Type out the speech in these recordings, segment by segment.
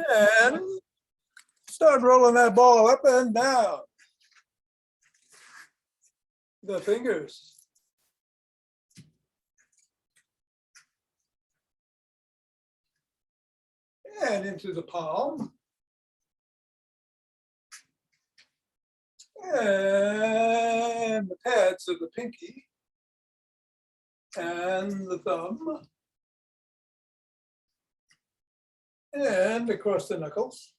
And start rolling that ball up and down. The fingers. And into the palm. And the pads of the pinky. And the thumb. And across the knuckles.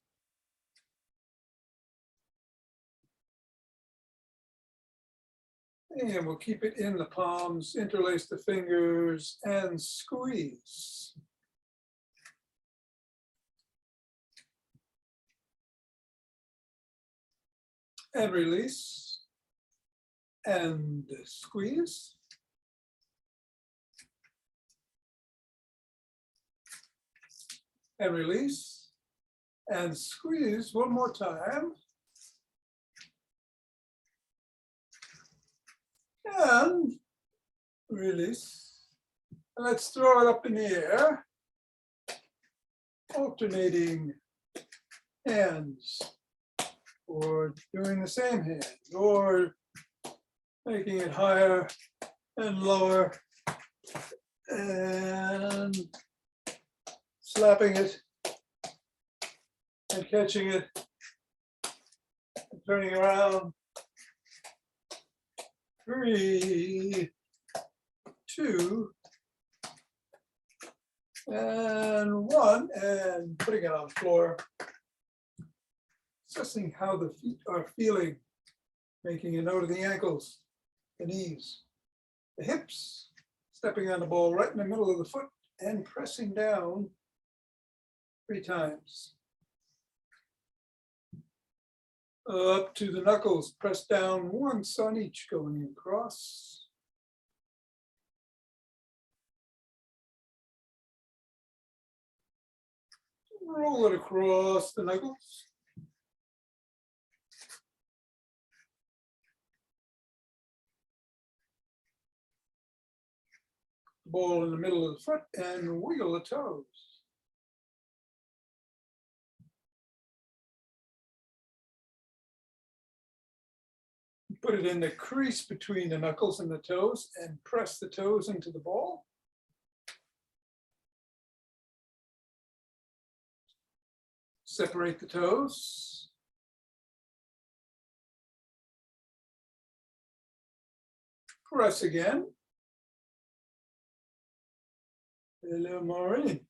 And we'll keep it in the palms, interlace the fingers, and squeeze. And release. And squeeze. And release. And squeeze one more time. And release. And let's throw it up in the air. Alternating hands. Or doing the same hand. Or making it higher and lower. And slapping it. And catching it. And turning around. 3, 2, and 1, and putting it on the floor. Assessing how the feet are feeling, making a note of the ankles, the knees, the hips, stepping on the ball right in the middle of the foot and pressing down 3 times. Up to the knuckles, press down once on each, going across. Roll it across the knuckles. Ball in the middle of the foot and wiggle the toes. Put it in the crease between the knuckles and the toes and press the toes into the ball. Separate the toes. Press again. A little more in.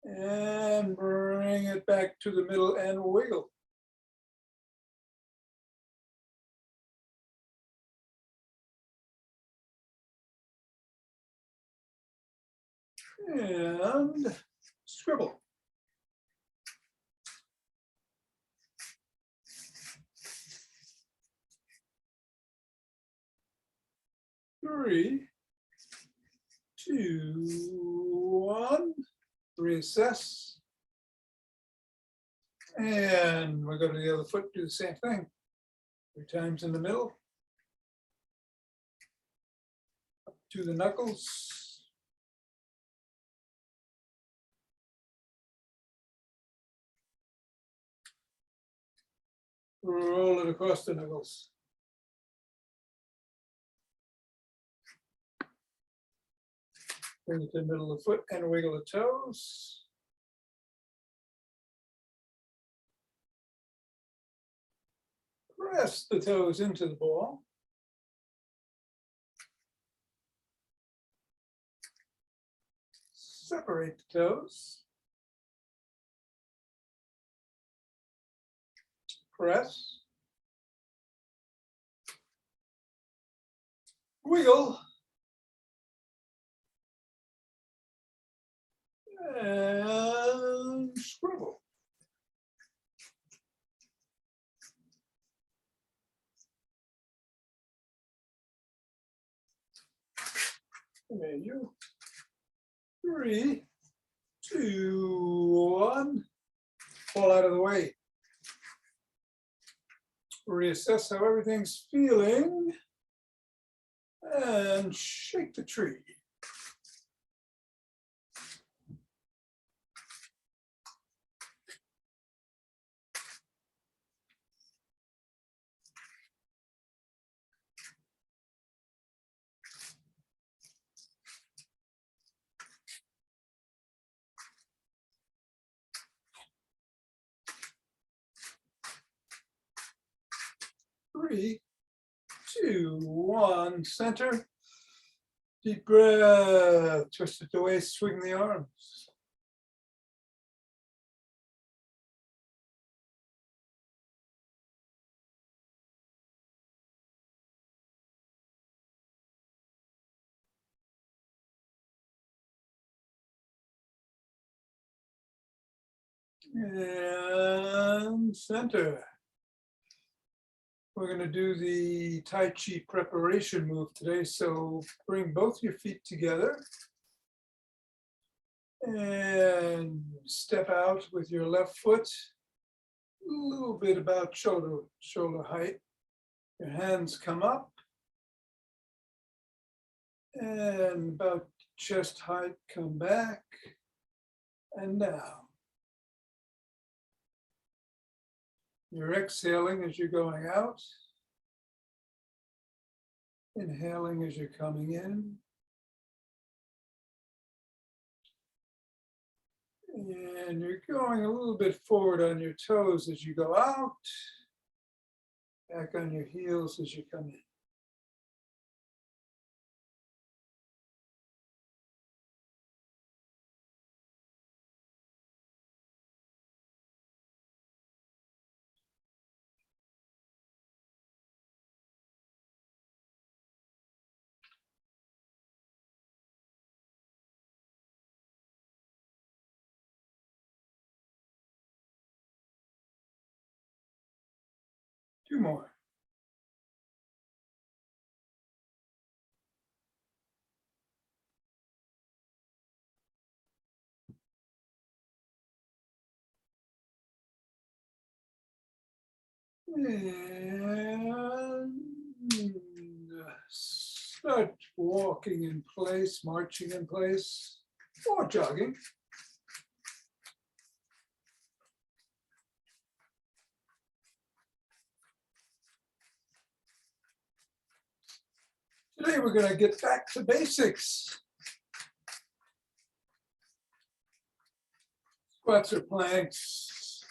And bring it back to the middle and wiggle. And scribble. Three, 2, 1. Reassess. And we'll go to the other foot, do the same thing. 3 times in the middle. Up to the knuckles. Roll it across the knuckles. Bring it to the middle of the foot and wiggle the toes. Press the toes into the ball. Separate the toes. Press. Wiggle. And scribble. There you. 3, 2, 1. Fall out of the way. Reassess how everything's feeling. And shake the tree. 3, 2, 1, center. Deep breath, twist it away, swing the arms. And center. We're going to do the Tai Chi Preparation move today. So bring both your feet together and step out with your left foot a little bit about shoulder height. Your hands come up and about chest height, come back and down. You're exhaling as you're going out, inhaling as you're coming in, and you're going a little bit forward on your toes as you go out, back on your heels as you come in. 2 more. And start walking in place, marching in place, or jogging. Today we're going to get back to basics. Squats or planks.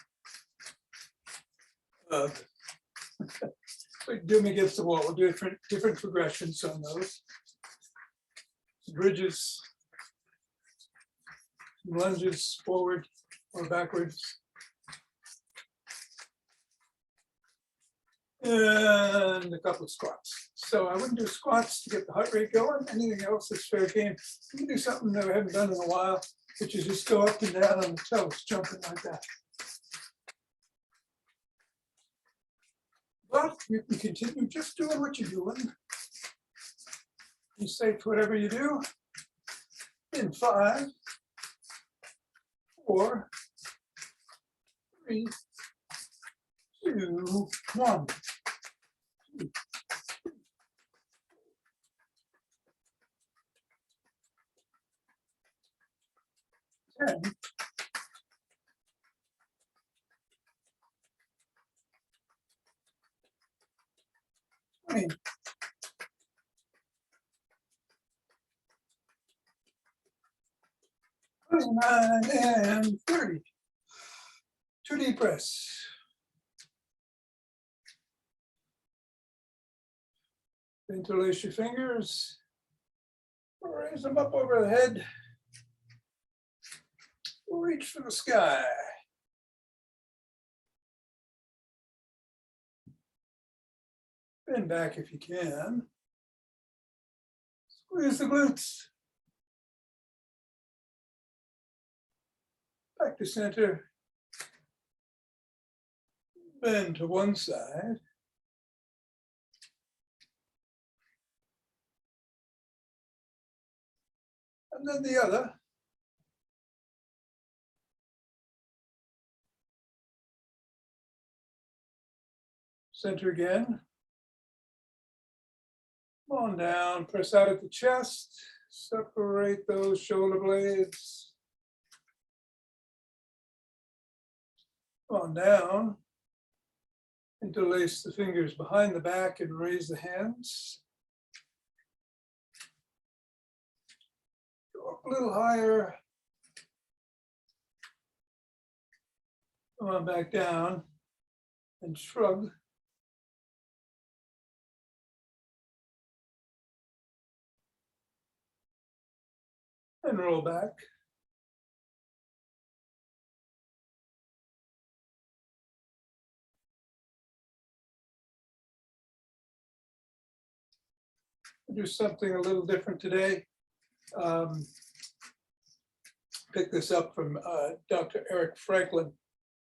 Do them against the wall. We'll do different progressions on those. Bridges, lunges forward or backwards. And a couple of squats. So I wouldn't do squats to get the heart rate going. Anything else is fair game. You can do something that I haven't done in a while, which is just go up and down on the toes, jumping like that. But you can continue just doing what you're doing. Be safe whatever you do. In 5, 4, 3, 2, 1. 10. 20. 29 and 30. 2 deep breaths. Interlace your fingers. Raise them up over the head. Reach for the sky. Bend back if you can. Squeeze the glutes. Back to center. Bend to one side. And then the other. Center again. Come on down, press out at the chest. Separate those shoulder blades. Come on down. Interlace the fingers behind the back and raise the hands. Go up a little higher. Come on back down and shrug. and roll back. Do something a little different today. Pick this up from Dr. Eric Franklin.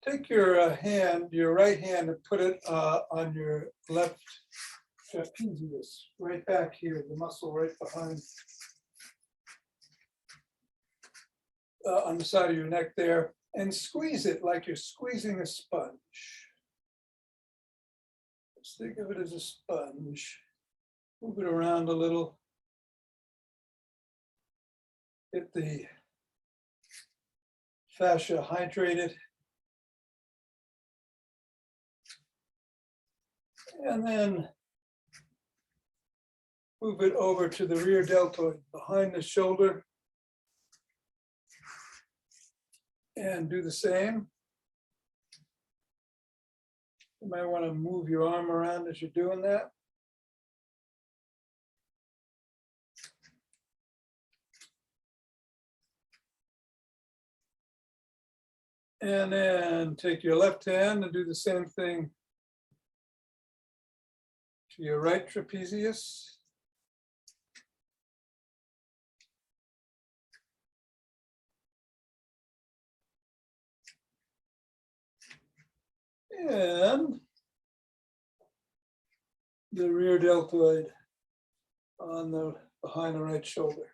Take your hand, your right hand, and put it on your left trapezius, right back here, the muscle right behind, on the side of your neck there, and squeeze it like you're squeezing a sponge. Just think of it as a sponge. Move it around a little. Get the fascia hydrated. And then move it over to the rear deltoid behind the shoulder. And do the same. You might want to move your arm around as you're doing that. And then take your left hand and do the same thing to your right trapezius. And the rear deltoid on the behind the right shoulder.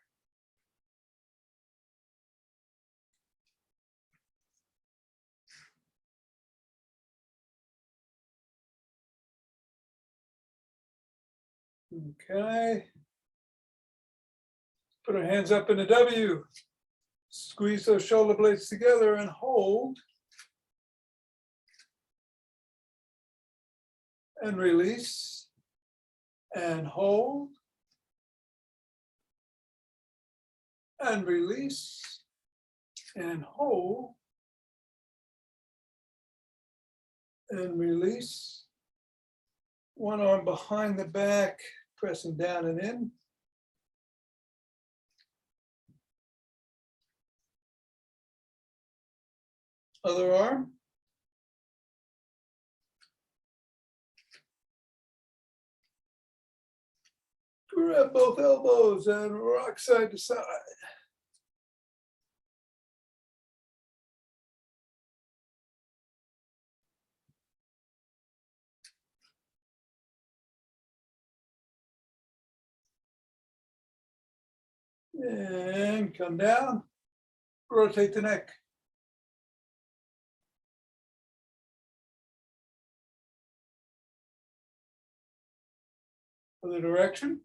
Okay. Put our hands up in a W. Squeeze those shoulder blades together and hold. And release. And hold. And release. And hold. And release. One arm behind the back, pressing down and in. Other arm. Grab both elbows and rock side to side. And come down, rotate the neck. Other direction.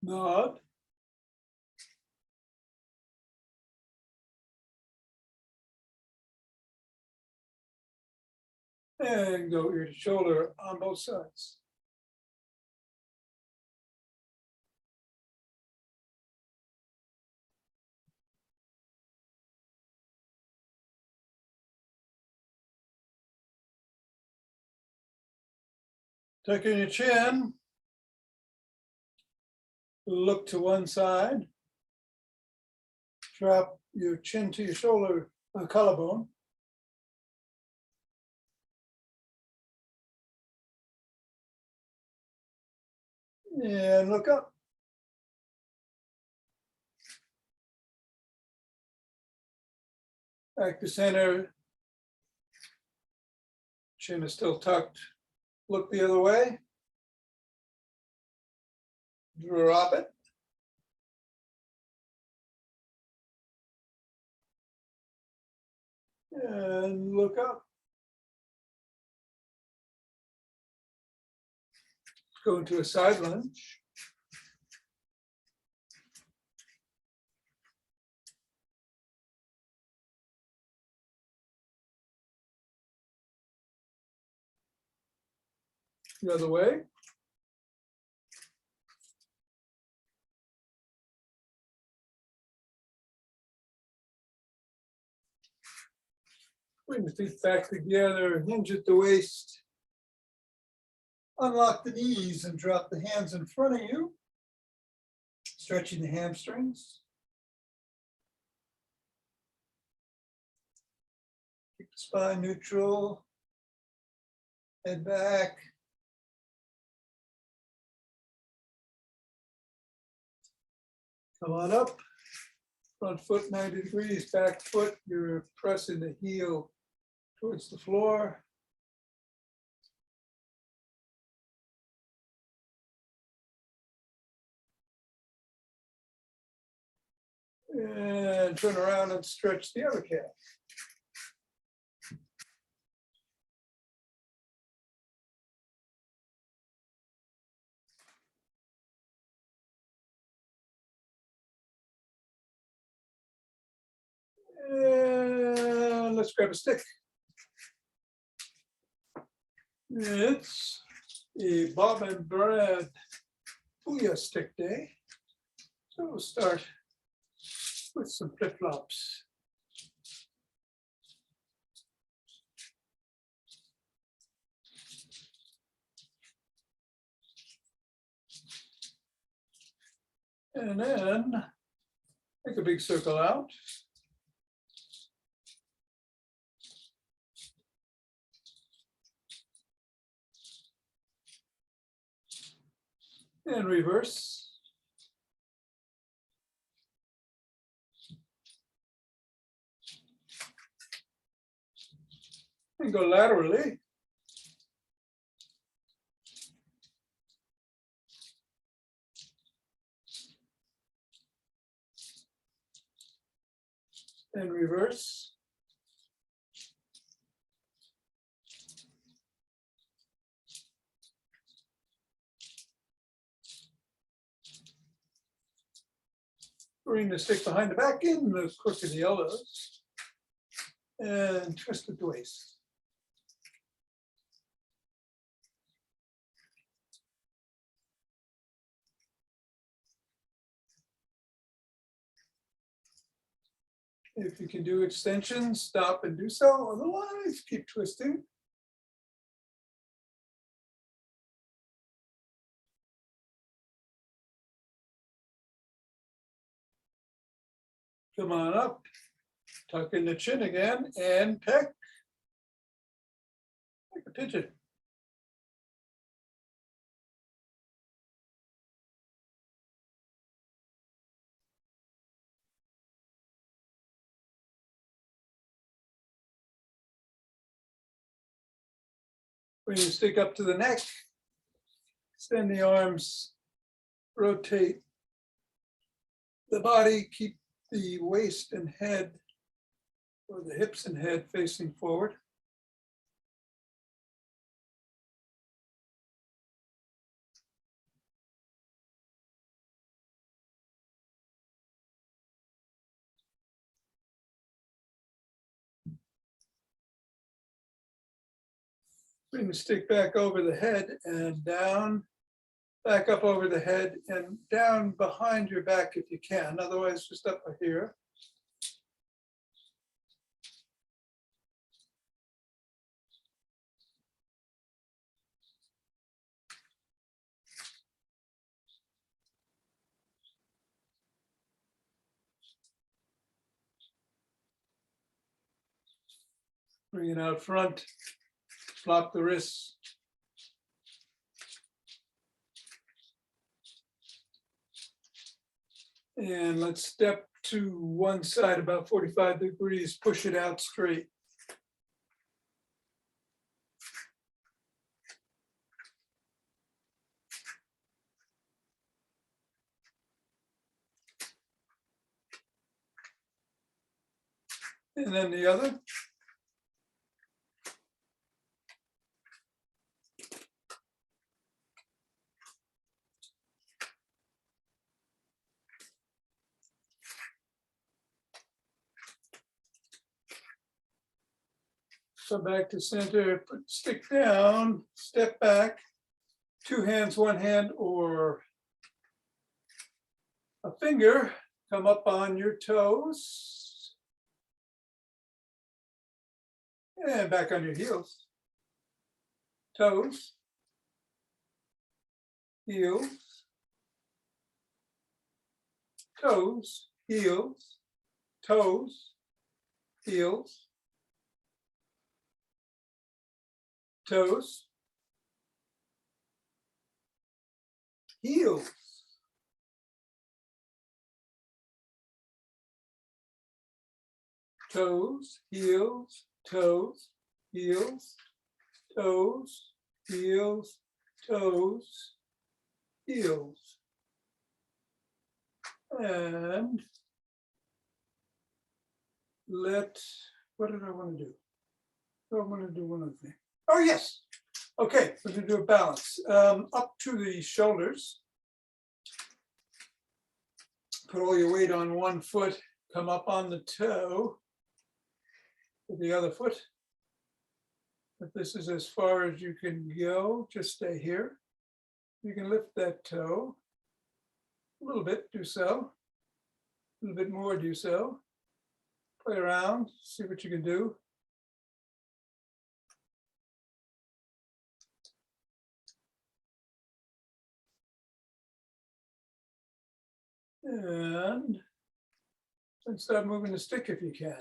Nod. And go ear to shoulder on both sides. Tuck in your chin. Look to one side. Drop your chin to your shoulder, collarbone. And look up. Back to center. Chin is still tucked. Look the other way. Drop it. And look up. Go into a side lunge. The other way. Bring the feet back together, hinge at the waist. Unlock the knees and drop the hands in front of you, stretching the hamstrings. Keep the spine neutral, head back. Come on up, front foot 90 degrees, back foot, you're pressing the heel towards the floor. And turn around and stretch the other calf. And let's grab a stick. It's a Bob and Brad Booyah Stick day. So we'll start with some flip-flops. And then make a big circle out. And reverse. And go laterally. And reverse. Bring the stick behind the back in the crook of the elbows. And twist at the waist. If you can do extensions, stop and do so. Otherwise, keep twisting. Come on up, tuck in the chin again, and peck like a pigeon. Bring the stick up to the neck, extend the arms, rotate the body, keep the waist and head, or the hips and head facing forward. Bring the stick back over the head and down, back up over the head and down behind your back if you can, otherwise just up here. Bring it out front, flop the wrists. And let's step to one side about 45 degrees, push it out straight. And then the other. Come back to center, put stick down, step back, two hands, one hand, or a finger, come up on your toes. And back on your heels. Toes. heels, toes, heels, toes, heels, toes, heels, toes, heels, toes, heels, toes, heels, toes, heels. And what did I want to do? Oh, I want to do one other thing. Oh, yes. Okay, we're going to do a balance. Up to the shoulders. Put all your weight on one foot, come up on the toe with the other foot. If this is as far as you can go, just stay here. You can lift that toe a little bit, do so. A little bit more, do so. Play around, see what you can do. And start moving the stick if you can.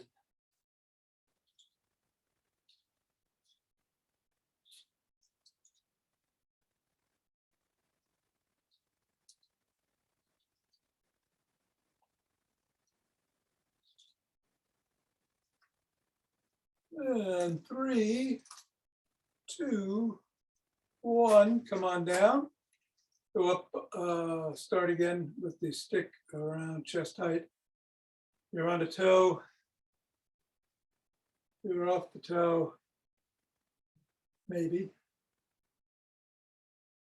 And 3, 2, 1, come on down. Go up, start again with the stick around chest height. You're on a toe. You're off the toe. Maybe.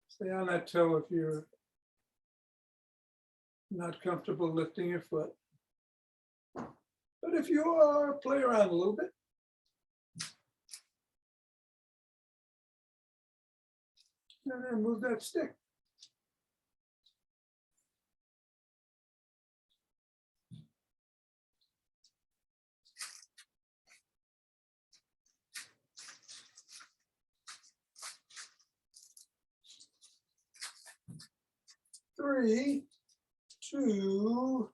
Stay on that toe if you're not comfortable lifting your foot. But if you are, play around a little bit. And then move that stick. Three, 2,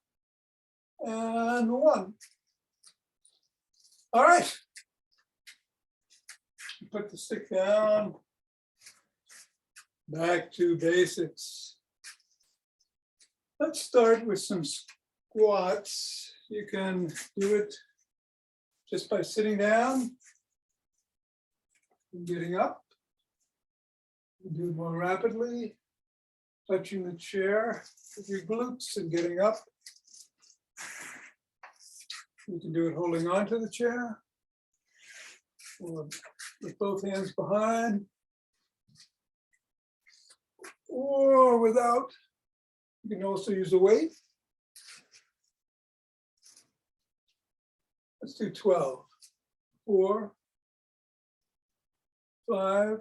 and 1. All right. Put the stick down. Back to basics. Let's start with some squats. You can do it just by sitting down and getting up. You do it more rapidly, touching the chair with your glutes and getting up. You can do it holding onto the chair or with both hands behind or without. You can also use a weight. Let's do 12. 4, 5.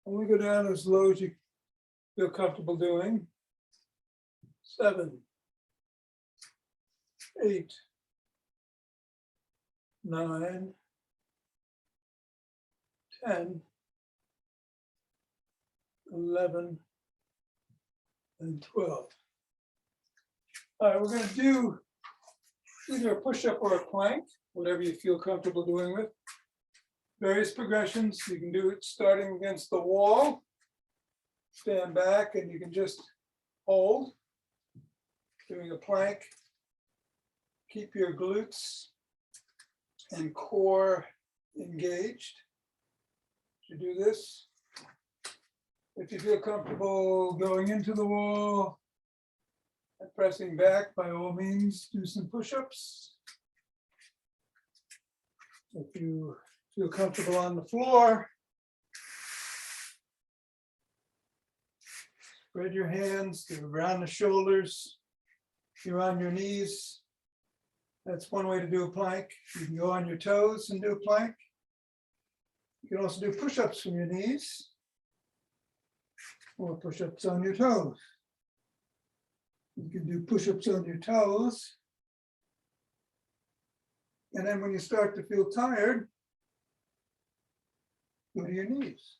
Only go down as low as you feel comfortable doing. 7, 8, 9, 10, 11, and 12. All right, we're going to do either a push-up or a plank, whatever you feel comfortable doing with. Various progressions. You can do it starting against the wall, stand back, and you can just hold. Doing a plank. Keep your glutes and core engaged. You do this. If you feel comfortable going into the wall and pressing back, by all means, do some push-ups. If you feel comfortable on the floor, spread your hands around the shoulders. If you're on your knees, that's one way to do a plank. You can go on your toes and do a plank. You can also do push-ups from your knees or push-ups on your toes. You can do push-ups on your toes. And then when you start to feel tired, go to your knees.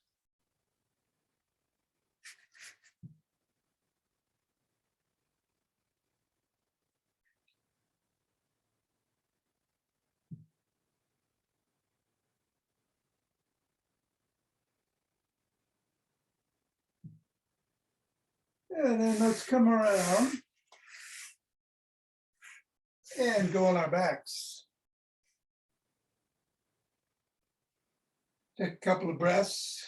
And then let's come around and go on our backs. Take a couple of breaths.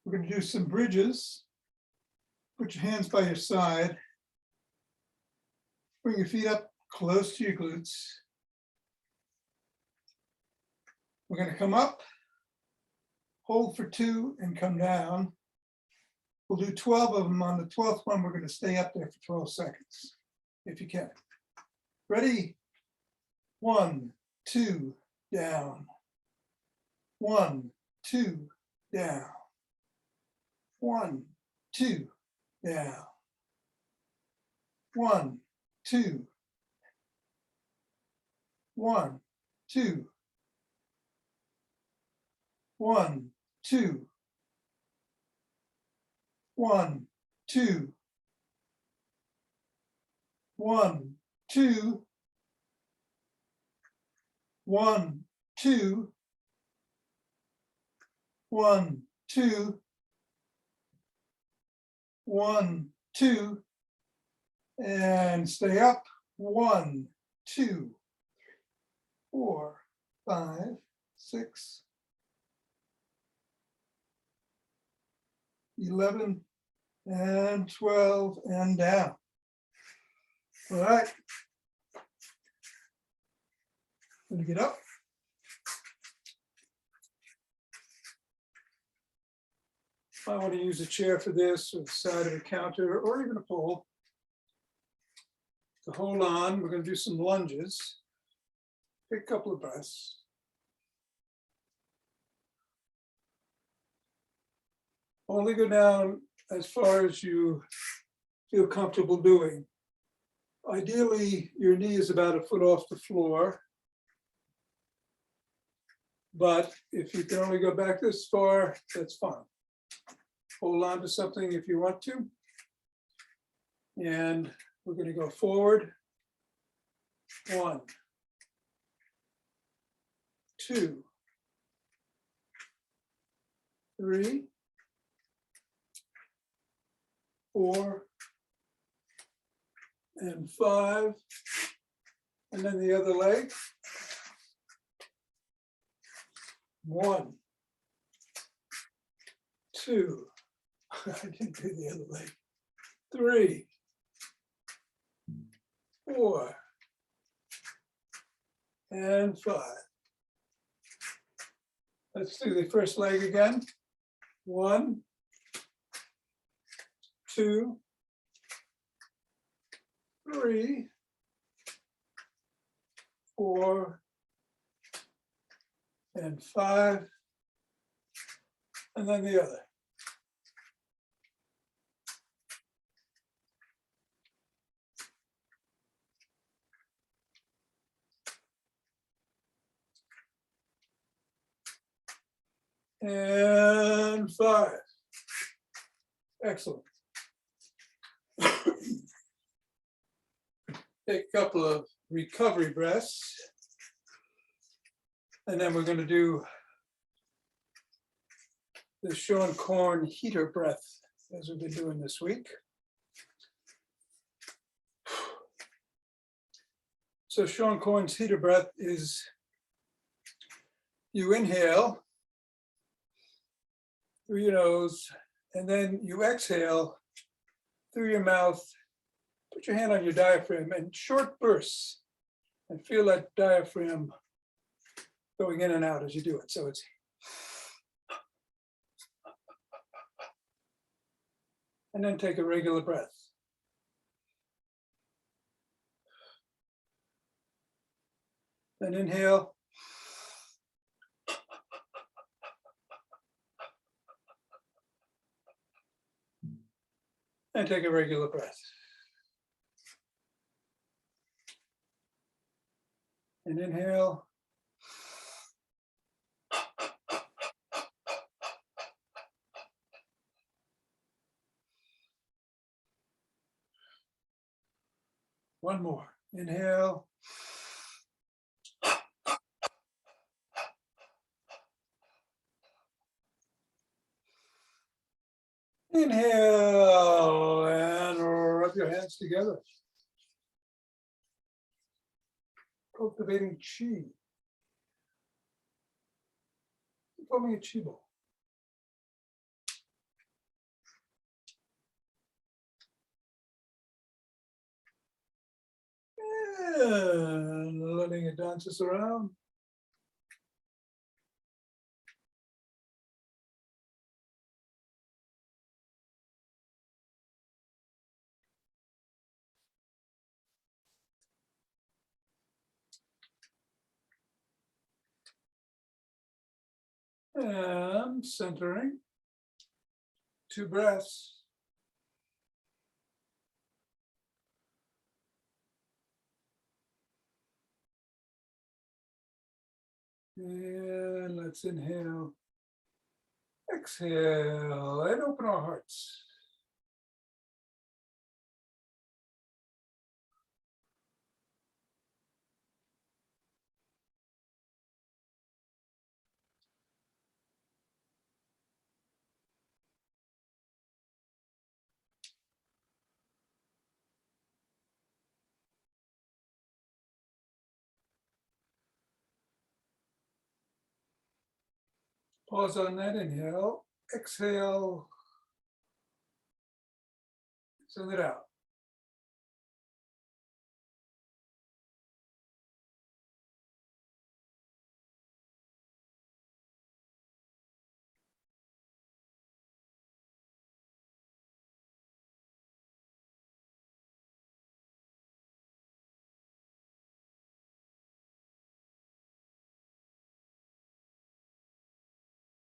We're going to do some bridges. Put your hands by your side. Bring your feet up close to your glutes. We're going to come up, hold for 2, and come down. We'll do 12 of them. On the 12th one, we're going to stay up there for 12 seconds, if you can. Ready? 1, 2, down. 1, 2, down. 1, 2, down. 1, 2. 1, 2. 1, 2. 1, 2. 1, 2. 1, 2. 1, 2. 1, 2. And stay up. 1, 2, 4, 5, 6, 11, and 12, and down. All right. Going to get up. I want to use a chair for this, or the side of a counter, or even a pole. To hold on, we're going to do some lunges. Take a couple of breaths. Only go down as far as you feel comfortable doing. Ideally, your knee is about a foot off the floor. But if you can only go back this far, that's fine. Hold on to something if you want to. And we're going to go forward. 1, 2, 3, 4, and 5. And then the other leg. 1, 2. I didn't do the other leg. 3, 4, and 5. Let's do the first leg again. 1, 2, 3, 4, and 5. And then the other. And 5. Excellent. Take a couple of recovery breaths. And then we're going to do the Sean Corn heater breath, as we've been doing this week. So Sean Corn's heater breath is you inhale through your nose, and then you exhale through your mouth. Put your hand on your diaphragm and short bursts, and feel that diaphragm going in and out as you do it. So it's and then take a regular breath. Then inhale. And take a regular breath. And inhale. One more. Inhale. Inhale and rub your hands together. Cultivating chi. Forming a chi ball. And letting it dance us around. And centering. 2 breaths. And let's inhale. Exhale and open our hearts. Pause on that inhale. Exhale. Send it out.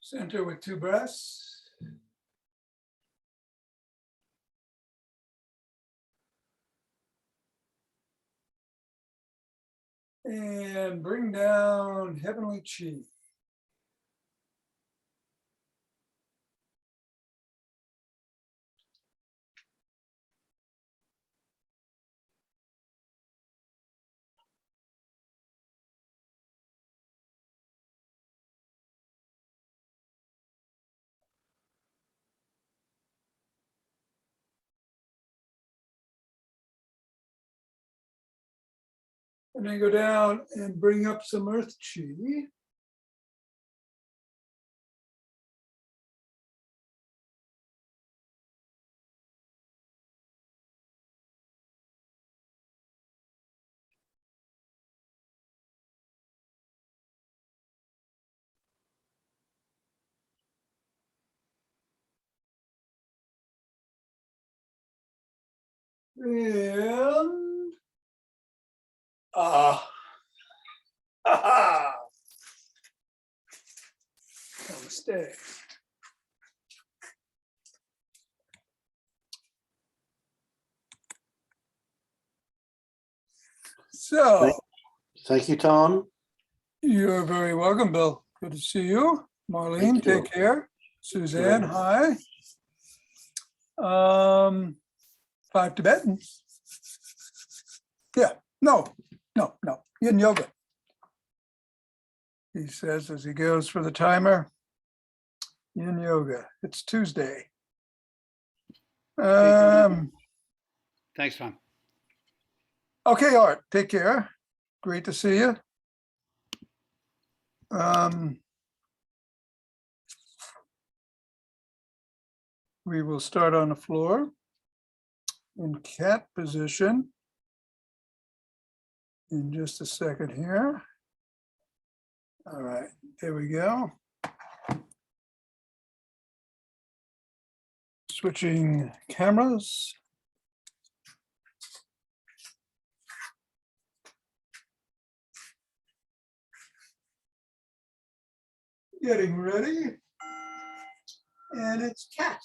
Center with 2 breaths. And bring down heavenly chi. And then go down and bring up some earth chi. And namaste. So Thank you, Tom. you're very welcome, Bill. Good to see you. Marlene, Thank you. take care. Suzanne, hi. 5 Tibetans. Yeah, no. Yin yoga. He says as he goes for the timer, yin yoga. It's Tuesday. Thanks, Tom. Okay, Art, take care. Great to see you. We will start on the floor in cat position in just a second here. All right, there we go. Switching cameras. Getting ready. And it's cat.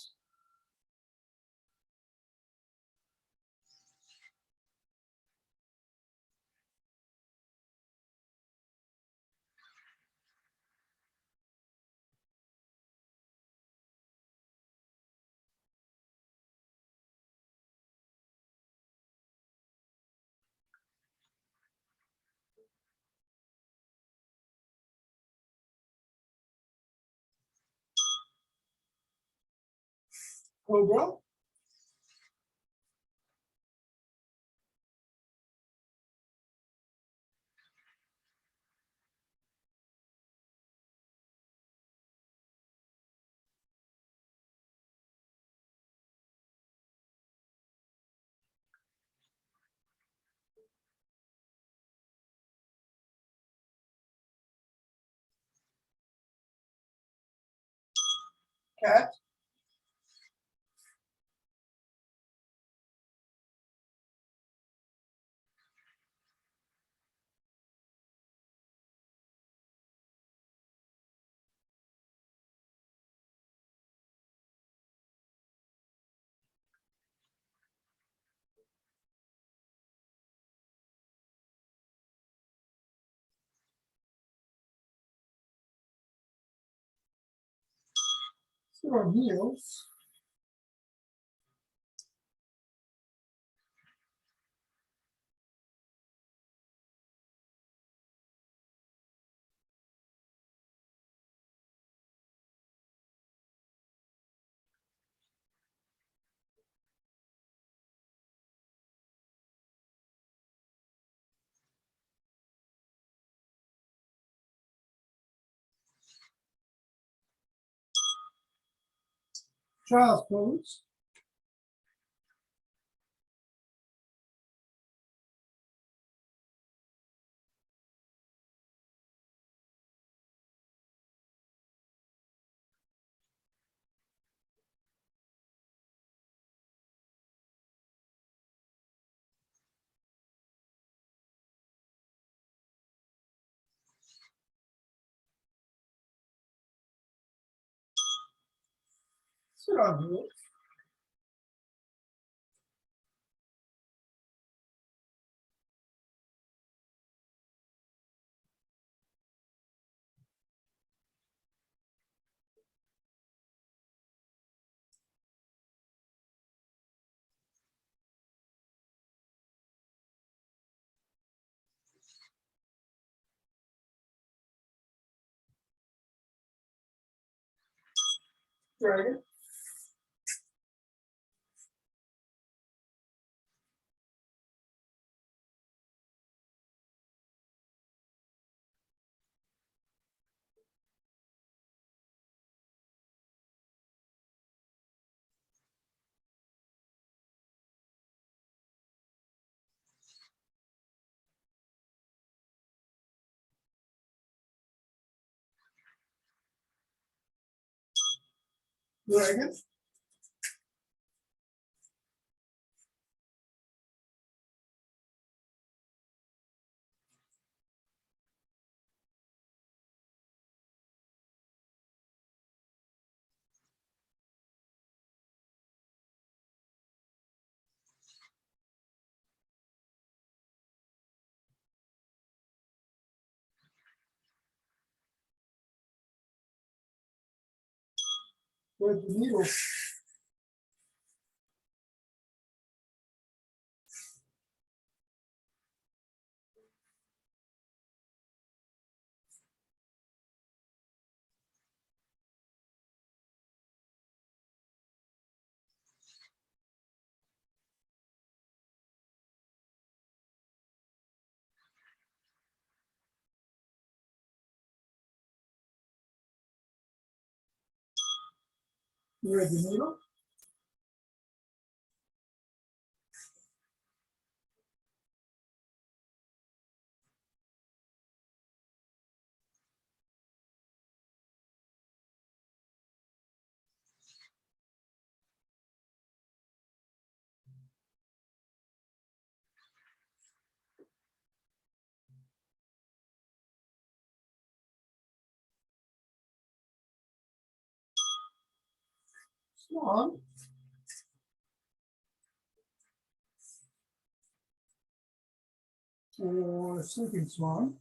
Cobra. Cat. Sit on heels. Child's pose. Sit on heels. Dragon. Dragon. With the needle. With the needle. Swan. Or sleeping swan.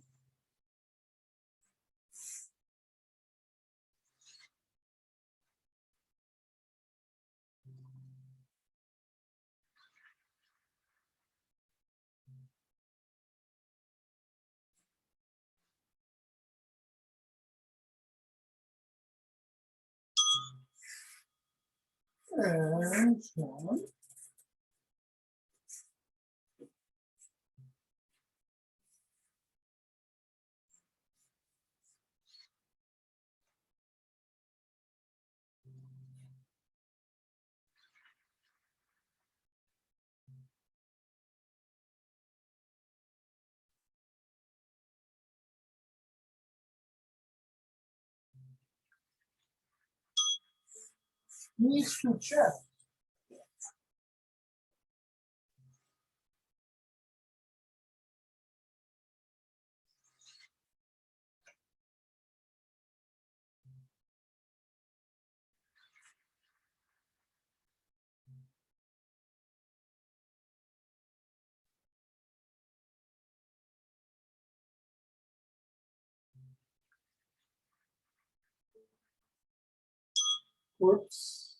And one. Knees to chest. Whoops.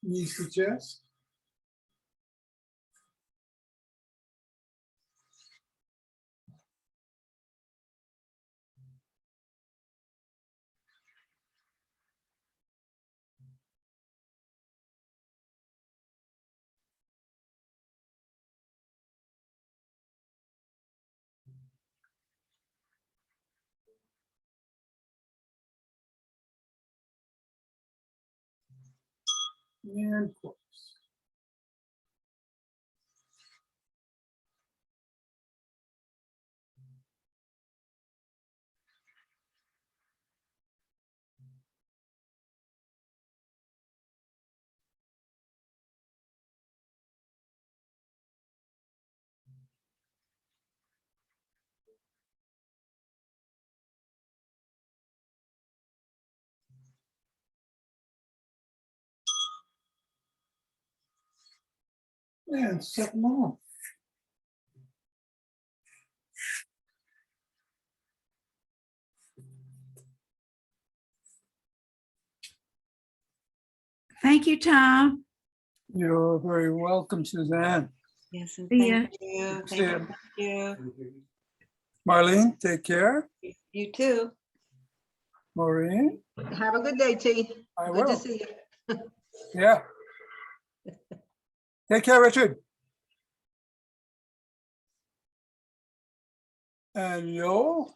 Knees to chest. And close. And set them off. Thank you, Tom. You're very welcome, Suzanne. Yes, and See ya. thank you. See Thank ya. you. Marlene, take care. You too. Maureen, Have a good day, T. I Good to will. see you. Yeah. Take care, Richard. And Yo.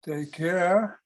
Take care.